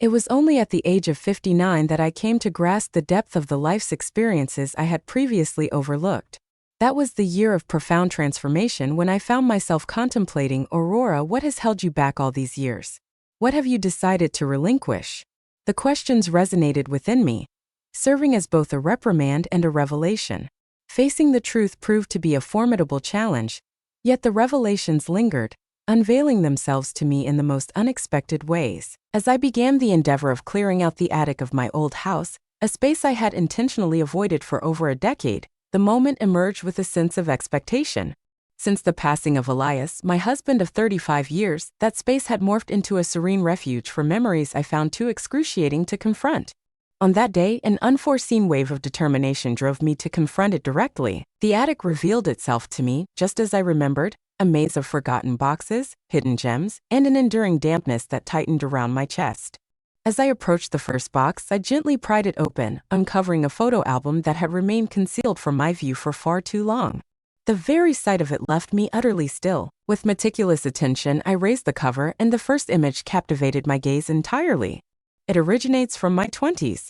It was only at the age of 59 that I came to grasp the depth of the life's experiences I had previously overlooked. That was the year of profound transformation when I found myself contemplating, Aurora, what has held you back all these years? What have you decided to relinquish? The questions resonated within me, serving as both a reprimand and a revelation. Facing the truth proved to be a formidable challenge, yet the revelations lingered, unveiling themselves to me in the most unexpected ways. As I began the endeavor of clearing out the attic of my old house, a space I had intentionally avoided for over a decade, the moment emerged with a sense of expectation. Since the passing of Elias, my husband of 35 years, that space had morphed into a serene refuge for memories I found too excruciating to confront. On that day, an unforeseen wave of determination drove me to confront it directly. The attic revealed itself to me, just as I remembered, a maze of forgotten boxes, hidden gems, and an enduring dampness that tightened around my chest. As I approached the first box, I gently pried it open, uncovering a photo album that had remained concealed from my view for far too long. The very sight of it left me utterly still. With meticulous attention, I raised the cover, and the first image captivated my gaze entirely. It originates from my 20s.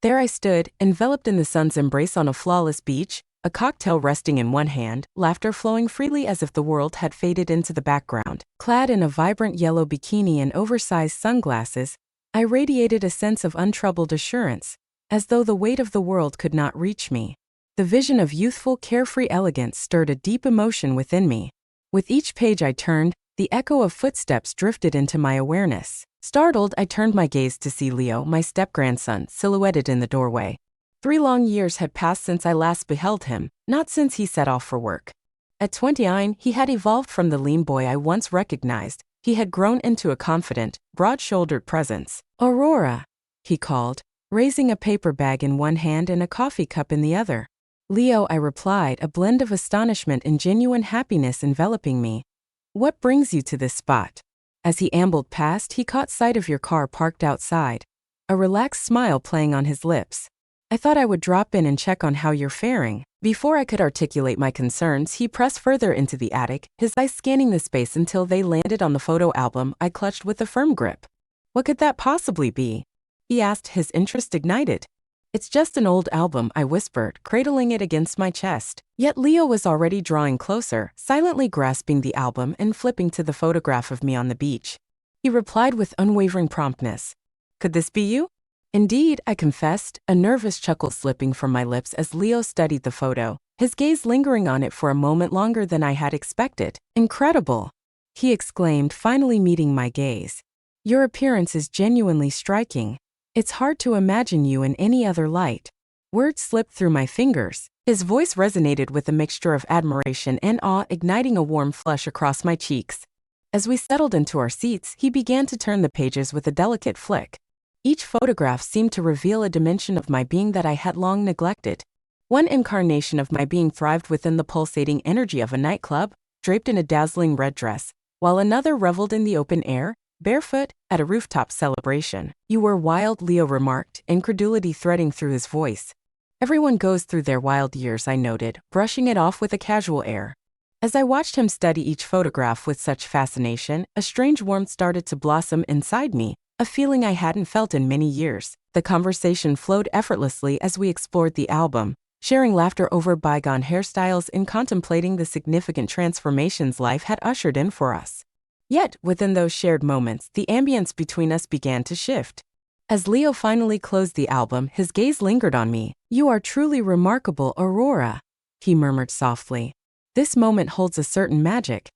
There I stood, enveloped in the sun's embrace on a flawless beach, a cocktail resting in one hand, laughter flowing freely as if the world had faded into the background. Clad in a vibrant yellow bikini and oversized sunglasses, I radiated a sense of untroubled assurance, as though the weight of the world could not reach me. The vision of youthful, carefree elegance stirred a deep emotion within me. With each page I turned, the echo of footsteps drifted into my awareness. Startled, I turned my gaze to see Leo, my step-grandson, silhouetted in the doorway. 3 long years had passed since I last beheld him, not since he set off for work. At 29, he had evolved from the lean boy I once recognized. He had grown into a confident, broad-shouldered presence. "Aurora," he called, raising a paper bag in one hand and a coffee cup in the other. "Leo," I replied, a blend of astonishment and genuine happiness enveloping me. "What brings you to this spot?" As he ambled past, he caught sight of your car parked outside, a relaxed smile playing on his lips. "I thought I would drop in and check on how you're faring." Before I could articulate my concerns, he pressed further into the attic, his eyes scanning the space until they landed on the photo album I clutched with a firm grip. "What could that possibly be?" he asked, his interest ignited. "It's just an old album," I whispered, cradling it against my chest. Yet Leo was already drawing closer, silently grasping the album and flipping to the photograph of me on the beach. He replied with unwavering promptness. "Could this be you?" "Indeed," I confessed, a nervous chuckle slipping from my lips as Leo studied the photo, his gaze lingering on it for a moment longer than I had expected. "Incredible!" he exclaimed, finally meeting my gaze. "Your appearance is genuinely striking. It's hard to imagine you in any other light." Words slipped through my fingers. His voice resonated with a mixture of admiration and awe, igniting a warm flush across my cheeks. As we settled into our seats, he began to turn the pages with a delicate flick. Each photograph seemed to reveal a dimension of my being that I had long neglected. One incarnation of my being thrived within the pulsating energy of a nightclub, draped in a dazzling red dress, while another reveled in the open air, barefoot, at a rooftop celebration. "You were wild," Leo remarked, incredulity threading through his voice. "Everyone goes through their wild years," I noted, brushing it off with a casual air. As I watched him study each photograph with such fascination, a strange warmth started to blossom inside me, a feeling I hadn't felt in many years. The conversation flowed effortlessly as we explored the album, sharing laughter over bygone hairstyles and contemplating the significant transformations life had ushered in for us. Yet, within those shared moments, the ambience between us began to shift. As Leo finally closed the album, his gaze lingered on me. "You are truly remarkable, Aurora," he murmured softly. "This moment holds a certain magic,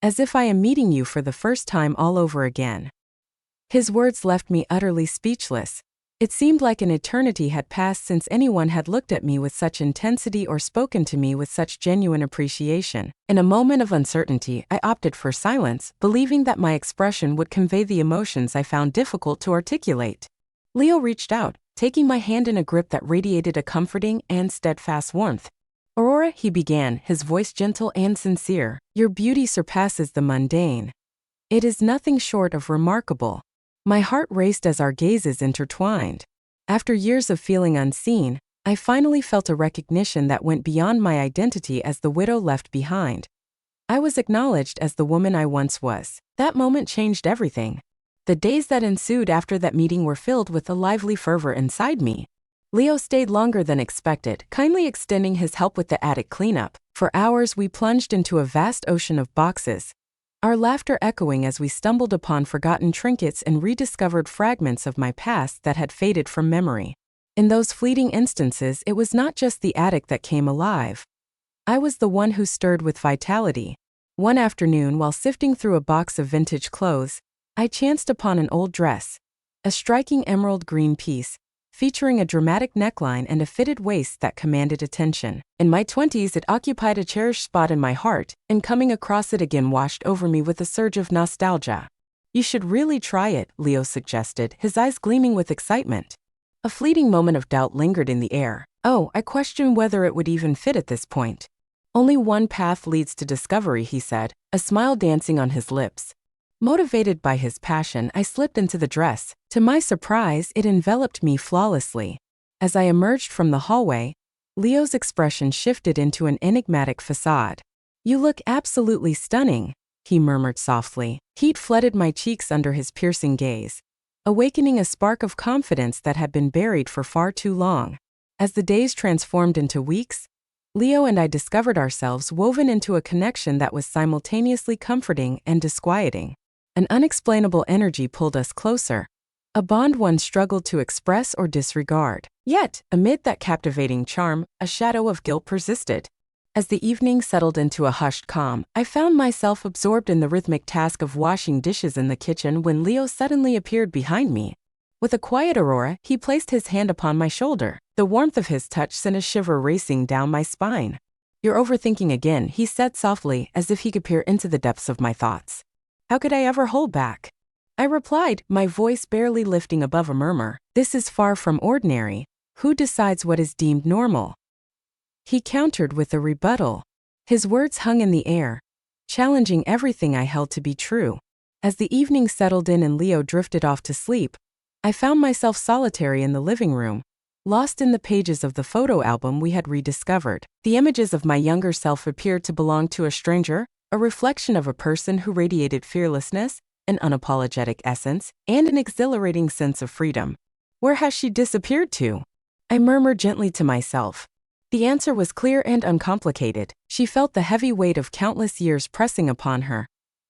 as if I am meeting you for the first time all over again." His words left me utterly speechless. It seemed like an eternity had passed since anyone had looked at me with such intensity or spoken to me with such genuine appreciation. In a moment of uncertainty, I opted for silence, believing that my expression would convey the emotions I found difficult to articulate. Leo reached out, taking my hand in a grip that radiated a comforting and steadfast warmth. "Aurora," he began, his voice gentle and sincere, "your beauty surpasses the mundane. It is nothing short of remarkable." My heart raced as our gazes intertwined. After years of feeling unseen, I finally felt a recognition that went beyond my identity as the widow left behind. I was acknowledged as the woman I once was. That moment changed everything. The days that ensued after that meeting were filled with a lively fervor inside me. Leo stayed longer than expected, kindly extending his help with the attic cleanup. For hours we plunged into a vast ocean of boxes, our laughter echoing as we stumbled upon forgotten trinkets and rediscovered fragments of my past that had faded from memory. In those fleeting instances, it was not just the attic that came alive. I was the one who stirred with vitality. One afternoon, while sifting through a box of vintage clothes, I chanced upon an old dress, a striking emerald green piece, featuring a dramatic neckline and a fitted waist that commanded attention. In my 20s, it occupied a cherished spot in my heart, and coming across it again washed over me with a surge of nostalgia. "You should really try it," Leo suggested, his eyes gleaming with excitement. A fleeting moment of doubt lingered in the air. Oh, I questioned whether it would even fit at this point. "Only one path leads to discovery," he said, a smile dancing on his lips. Motivated by his passion, I slipped into the dress. To my surprise, it enveloped me flawlessly. As I emerged from the hallway, Leo's expression shifted into an enigmatic facade. "You look absolutely stunning," he murmured softly. Heat flooded my cheeks under his piercing gaze, awakening a spark of confidence that had been buried for far too long. As the days transformed into weeks, Leo and I discovered ourselves woven into a connection that was simultaneously comforting and disquieting. An unexplainable energy pulled us closer, a bond one struggled to express or disregard. Yet, amid that captivating charm, a shadow of guilt persisted. As the evening settled into a hushed calm, I found myself absorbed in the rhythmic task of washing dishes in the kitchen when Leo suddenly appeared behind me. With a quiet aurora, he placed his hand upon my shoulder. The warmth of his touch sent a shiver racing down my spine. "You're overthinking again," he said softly, as if he could peer into the depths of my thoughts. "How could I ever hold back?" I replied, my voice barely lifting above a murmur. "This is far from ordinary. Who decides what is deemed normal?" He countered with a rebuttal. His words hung in the air, challenging everything I held to be true. As the evening settled in and Leo drifted off to sleep, I found myself solitary in the living room, lost in the pages of the photo album we had rediscovered. The images of my younger self appeared to belong to a stranger, a reflection of a person who radiated fearlessness, an unapologetic essence, and an exhilarating sense of freedom. Where has she disappeared to? I murmured gently to myself. The answer was clear and uncomplicated. She felt the heavy weight of countless years pressing upon her,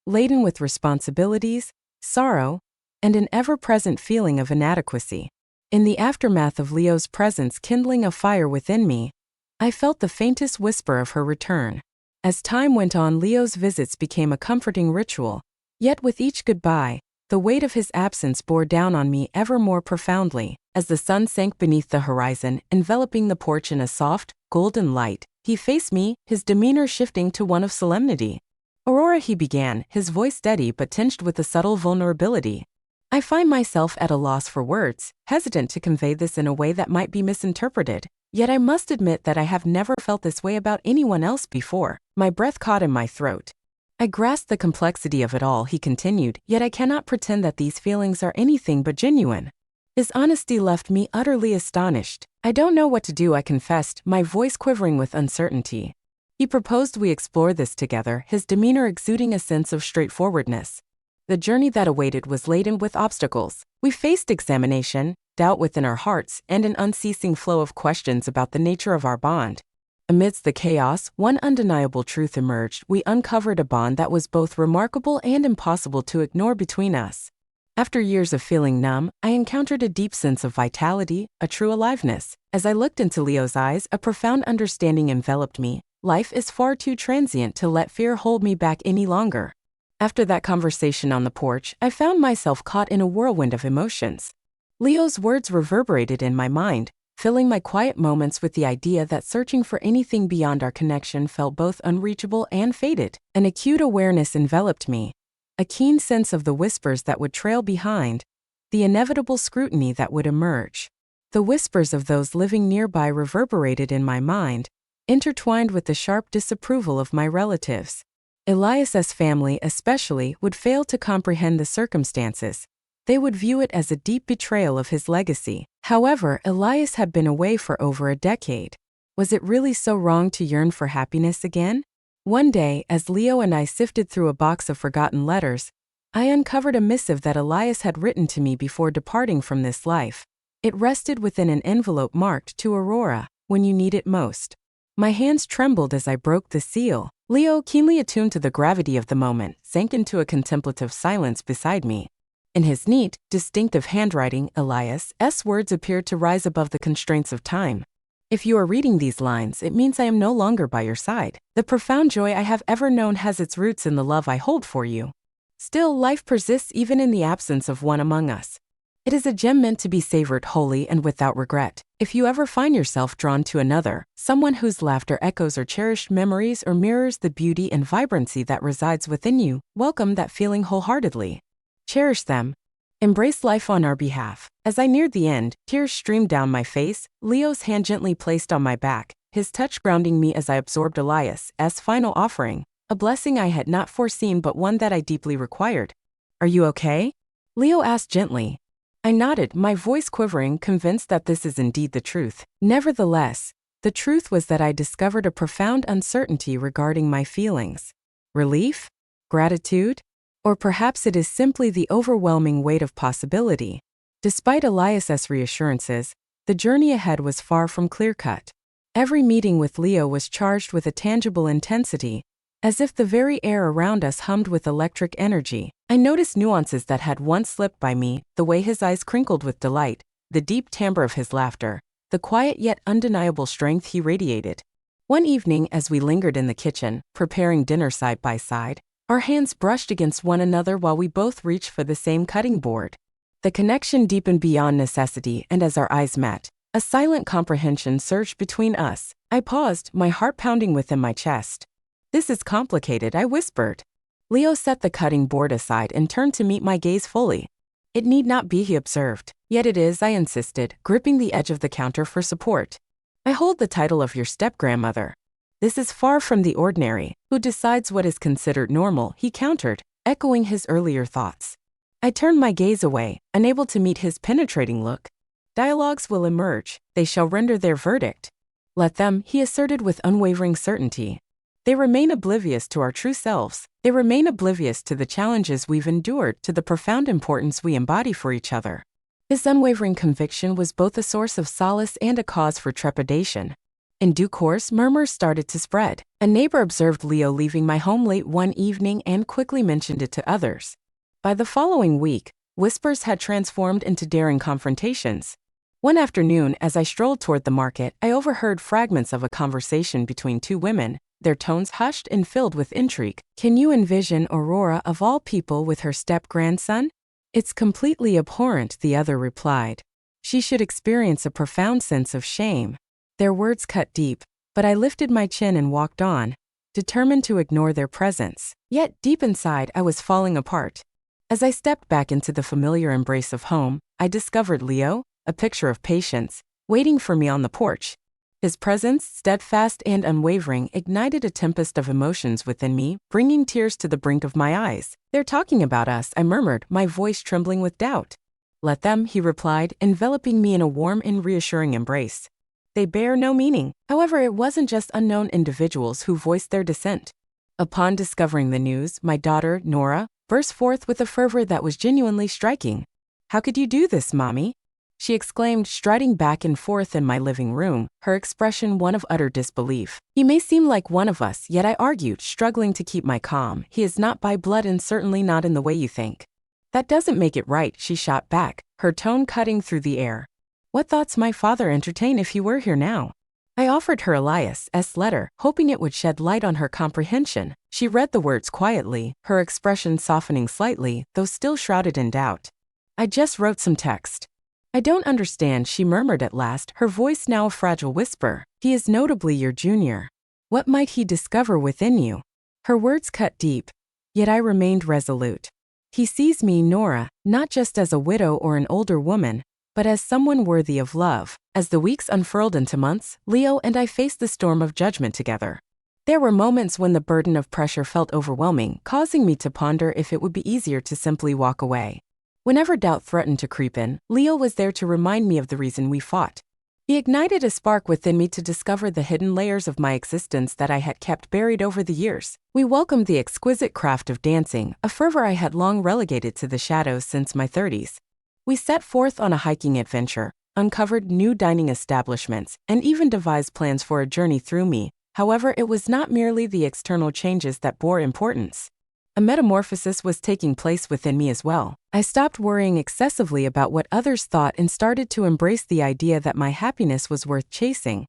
laden with responsibilities, sorrow, and an ever-present feeling of inadequacy. In the aftermath of Leo's presence kindling a fire within me, I felt the faintest whisper of her return. As time went on, Leo's visits became a comforting ritual. Yet with each goodbye, the weight of his absence bore down on me ever more profoundly. As the sun sank beneath the horizon, enveloping the porch in a soft, golden light, he faced me, his demeanor shifting to one of solemnity. "Aurora," he began, his voice steady but tinged with a subtle vulnerability. "I find myself at a loss for words, hesitant to convey this in a way that might be misinterpreted. Yet I must admit that I have never felt this way about anyone else before." My breath caught in my throat. "I grasp the complexity of it all," he continued, "yet I cannot pretend that these feelings are anything but genuine." His honesty left me utterly astonished. "I don't know what to do," I confessed, my voice quivering with uncertainty. He proposed we explore this together, his demeanor exuding a sense of straightforwardness. The journey that awaited was laden with obstacles. We faced examination, doubt within our hearts, and an unceasing flow of questions about the nature of our bond. Amidst the chaos, one undeniable truth emerged. We uncovered a bond that was both remarkable and impossible to ignore between us. After years of feeling numb, I encountered a deep sense of vitality, a true aliveness. As I looked into Leo's eyes, a profound understanding enveloped me. Life is far too transient to let fear hold me back any longer. After that conversation on the porch, I found myself caught in a whirlwind of emotions. Leo's words reverberated in my mind, filling my quiet moments with the idea that searching for anything beyond our connection felt both unreachable and fated. An acute awareness enveloped me, a keen sense of the whispers that would trail behind, the inevitable scrutiny that would emerge. The whispers of those living nearby reverberated in my mind, intertwined with the sharp disapproval of my relatives. Elias's family especially would fail to comprehend the circumstances. They would view it as a deep betrayal of his legacy. However, Elias had been away for over a decade. Was it really so wrong to yearn for happiness again? One day, as Leo and I sifted through a box of forgotten letters, I uncovered a missive that Elias had written to me before departing from this life. It rested within an envelope marked "To Aurora, when you need it most." My hands trembled as I broke the seal. Leo, keenly attuned to the gravity of the moment, sank into a contemplative silence beside me. In his neat, distinctive handwriting, Elias's words appeared to rise above the constraints of time. "If you are reading these lines, it means I am no longer by your side. The profound joy I have ever known has its roots in the love I hold for you. Still, life persists even in the absence of one among us. It is a gem meant to be savored wholly and without regret. If you ever find yourself drawn to another, someone whose laughter echoes our cherished memories or mirrors the beauty and vibrancy that resides within you, welcome that feeling wholeheartedly. Cherish them. Embrace life on our behalf." As I neared the end, tears streamed down my face, Leo's hand gently placed on my back, his touch grounding me as I absorbed Elias's final offering, a blessing I had not foreseen but one that I deeply required. "Are you okay?" Leo asked gently. I nodded, my voice quivering, convinced that this is indeed the truth. Nevertheless, the truth was that I discovered a profound uncertainty regarding my feelings. Relief? Gratitude? Or perhaps it is simply the overwhelming weight of possibility. Despite Elias's reassurances, the journey ahead was far from clear-cut. Every meeting with Leo was charged with a tangible intensity, as if the very air around us hummed with electric energy. I noticed nuances that had once slipped by me, the way his eyes crinkled with delight, the deep timbre of his laughter, the quiet yet undeniable strength he radiated. One evening, as we lingered in the kitchen, preparing dinner side by side, our hands brushed against one another while we both reached for the same cutting board. The connection deepened beyond necessity, and as our eyes met, a silent comprehension surged between us. I paused, my heart pounding within my chest. "This is complicated," I whispered. Leo set the cutting board aside and turned to meet my gaze fully. "It need not be," he observed. "Yet it is," I insisted, gripping the edge of the counter for support. "I hold the title of your step-grandmother. This is far from the ordinary. Who decides what is considered normal?" he countered, echoing his earlier thoughts. I turned my gaze away, unable to meet his penetrating look. "Dialogues will emerge. They shall render their verdict. Let them," he asserted with unwavering certainty. "They remain oblivious to our true selves. They remain oblivious to the challenges we've endured, to the profound importance we embody for each other." His unwavering conviction was both a source of solace and a cause for trepidation. In due course, murmurs started to spread. A neighbor observed Leo leaving my home late one evening and quickly mentioned it to others. By the following week, whispers had transformed into daring confrontations. One afternoon, as I strolled toward the market, I overheard fragments of a conversation between two women, their tones hushed and filled with intrigue. "Can you envision Aurora, of all people, with her step-grandson?" "It's completely abhorrent," the other replied. "She should experience a profound sense of shame." Their words cut deep, but I lifted my chin and walked on, determined to ignore their presence. Yet, deep inside, I was falling apart. As I stepped back into the familiar embrace of home, I discovered Leo, a picture of patience, waiting for me on the porch. His presence, steadfast and unwavering, ignited a tempest of emotions within me, bringing tears to the brink of my eyes. "They're talking about us," I murmured, my voice trembling with doubt. "Let them," he replied, enveloping me in a warm and reassuring embrace. "They bear no meaning." However, it wasn't just unknown individuals who voiced their dissent. Upon discovering the news, my daughter, Nora, burst forth with a fervor that was genuinely striking. "How could you do this, Mommy?" she exclaimed, striding back and forth in my living room, her expression one of utter disbelief. "He may seem like one of us," yet I argued, struggling to keep my calm. "He is not by blood and certainly not in the way you think." "That doesn't make it right," she shot back, her tone cutting through the air. "What thoughts might Father entertain if he were here now?" I offered her Elias's letter, hoping it would shed light on her comprehension. She read the words quietly, her expression softening slightly, though still shrouded in doubt. "I just wrote some text." "I don't understand," she murmured at last, her voice now a fragile whisper. "He is notably your junior. What might he discover within you?" Her words cut deep, yet I remained resolute. "He sees me, Nora, not just as a widow or an older woman, but as someone worthy of love." As the weeks unfurled into months, Leo and I faced the storm of judgment together. There were moments when the burden of pressure felt overwhelming, causing me to ponder if it would be easier to simply walk away. Whenever doubt threatened to creep in, Leo was there to remind me of the reason we fought. He ignited a spark within me to discover the hidden layers of my existence that I had kept buried over the years. We welcomed the exquisite craft of dancing, a fervor I had long relegated to the shadows since my 30s. We set forth on a hiking adventure, uncovered new dining establishments, and even devised plans for a journey through me. However, it was not merely the external changes that bore importance. A metamorphosis was taking place within me as well. I stopped worrying excessively about what others thought and started to embrace the idea that my happiness was worth chasing,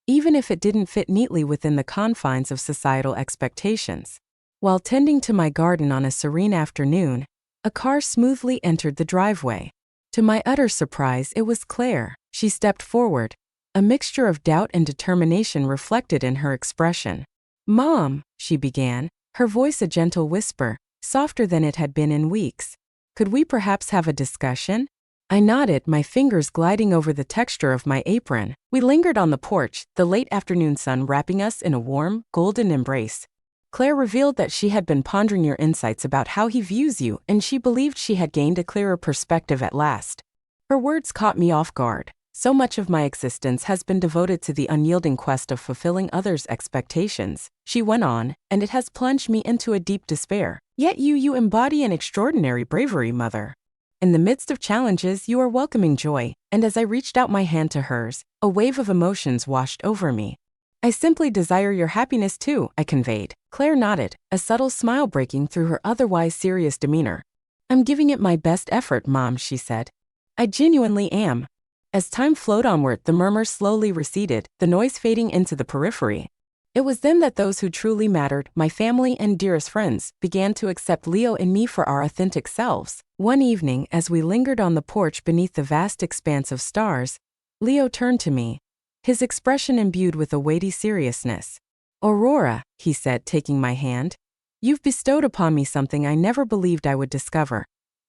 even if it didn't fit neatly within the confines of societal expectations. While tending to my garden on a serene afternoon, a car smoothly entered the driveway. To my utter surprise, it was Claire. She stepped forward, a mixture of doubt and determination reflected in her expression. "Mom," she began, her voice a gentle whisper, softer than it had been in weeks. "Could we perhaps have a discussion?" I nodded, my fingers gliding over the texture of my apron. We lingered on the porch, the late afternoon sun wrapping us in a warm, golden embrace. Claire revealed that she had been pondering your insights about how he views you, and she believed she had gained a clearer perspective at last. Her words caught me off guard. So much of my existence has been devoted to the unyielding quest of fulfilling others' expectations, she went on, and it has plunged me into a deep despair. Yet you embody an extraordinary bravery, Mother. In the midst of challenges, you are welcoming joy, and as I reached out my hand to hers, a wave of emotions washed over me. "I simply desire your happiness too," I conveyed. Claire nodded, a subtle smile breaking through her otherwise serious demeanor. "I'm giving it my best effort, Mom," she said. "I genuinely am." As time flowed onward, the murmur slowly receded, the noise fading into the periphery. It was then that those who truly mattered, my family and dearest friends, began to accept Leo and me for our authentic selves. One evening, as we lingered on the porch beneath the vast expanse of stars, Leo turned to me, his expression imbued with a weighty seriousness. "Aurora," he said, taking my hand, "you've bestowed upon me something I never believed I would discover.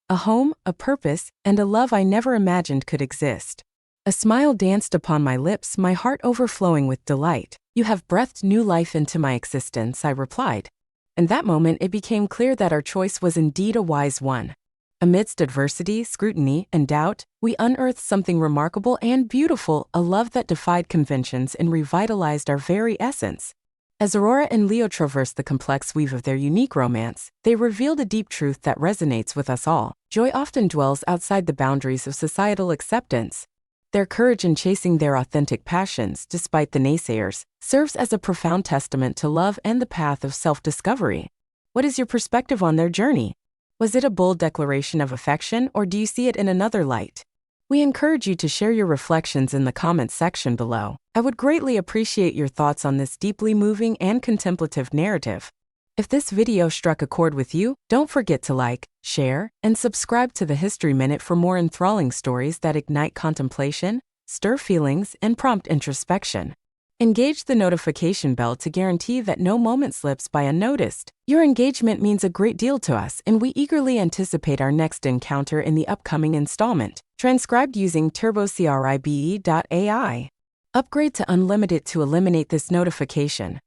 A home, a purpose, and a love I never imagined could exist." A smile danced upon my lips, my heart overflowing with delight. "You have breathed new life into my existence," I replied. In that moment, it became clear that our choice was indeed a wise one. Amidst adversity, scrutiny, and doubt, we unearthed something remarkable and beautiful, a love that defied conventions and revitalized our very essence. As Aurora and Leo traversed the complex weave of their unique romance, they revealed a deep truth that resonates with us all. Joy often dwells outside the boundaries of societal acceptance. Their courage in chasing their authentic passions, despite the naysayers, serves as a profound testament to love and the path of self-discovery. What is your perspective on their journey? Was it a bold declaration of affection, or do you see it in another light? We encourage you to share your reflections in the comments section below. I would greatly appreciate your thoughts on this deeply moving and contemplative narrative. If this video struck a chord with you, don't forget to like, share, and subscribe to the History Minute for more enthralling stories that ignite contemplation, stir feelings, and prompt introspection. Engage the notification bell to guarantee that no moment slips by unnoticed. Your engagement means a great deal to us, and we eagerly anticipate our next encounter in the upcoming installment, transcribed using turboscribe.ai. Upgrade to Unlimited to eliminate this notification.